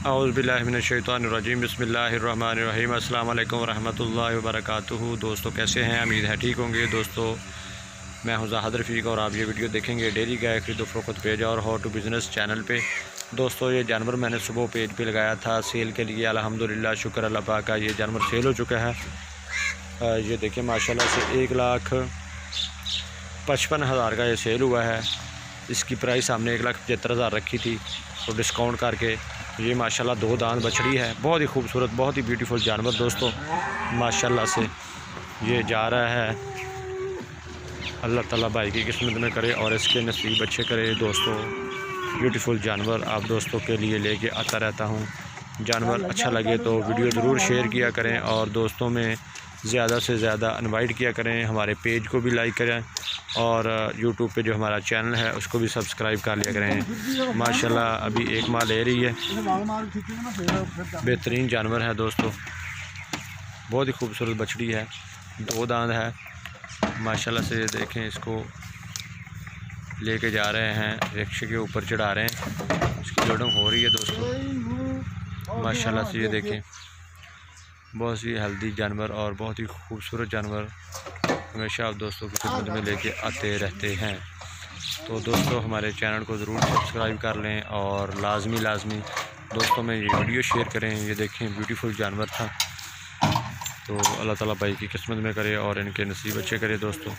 औज़ुबिल्लाहिमिनश्शैतानिर्रजीम बिस्मिल्लाहिर्रहमानिर्रहीम अस्सलाम वालेकुम रहमतुल्लाहि व बरकातुहू। दोस्तों कैसे हैं? उम्मीद है ठीक होंगे। दोस्तों मैं हूं ज़ाहिद रफ़ीक और आप ये वीडियो देखेंगे डेली गाय खरीदो फरोख्त पेज और हाउ टू बिज़नेस चैनल पे। दोस्तों ये जानवर मैंने सुबह पेज पे लगाया था सेल के लिए। अल्हम्दुलिल्लाह शुक्र अल्लाह पाक का, ये जानवर सेल हो चुका है। ये देखिए माशाल्लाह से 1,55,000 का ये सेल हुआ है। इसकी प्राइस हमने 1,75,000 रखी थी, तो डिस्काउंट करके ये माशाल्लाह 2 दांत बछड़ी है। बहुत ही खूबसूरत, बहुत ही ब्यूटीफुल जानवर दोस्तों माशाल्लाह से ये जा रहा है। अल्लाह ताला भाई की किस्मत में करे और इसके नसीब अच्छे करे। दोस्तों ब्यूटीफुल जानवर आप दोस्तों के लिए लेके आता रहता हूँ। जानवर अच्छा लगे तो वीडियो ज़रूर शेयर किया करें और दोस्तों में ज़्यादा से ज़्यादा इनवाइट किया करें। हमारे पेज को भी लाइक करें और यूट्यूब पे जो हमारा चैनल है उसको भी सब्सक्राइब कर लिया करें। माशाल्लाह अभी एक माह ले रही है, बेहतरीन जानवर है दोस्तों। बहुत ही खूबसूरत बछड़ी है, 2 दांत है माशाल्लाह से। देखें इसको लेके जा रहे हैं, रिक्शे के ऊपर चढ़ा रहे हैं, इसकी लोडिंग हो रही है दोस्तों माशाल्लाह से। ये देखें बहुत ही हेल्दी जानवर और बहुत ही खूबसूरत जानवर हमेशा आप दोस्तों की खिदमत में लेके आते रहते हैं। तो दोस्तों हमारे चैनल को ज़रूर सब्सक्राइब कर लें और लाजमी दोस्तों में ये वीडियो शेयर करें। ये देखें ब्यूटीफुल जानवर था, तो अल्लाह ताला भाई की किस्मत में करे और इनके नसीब अच्छे करे दोस्तों।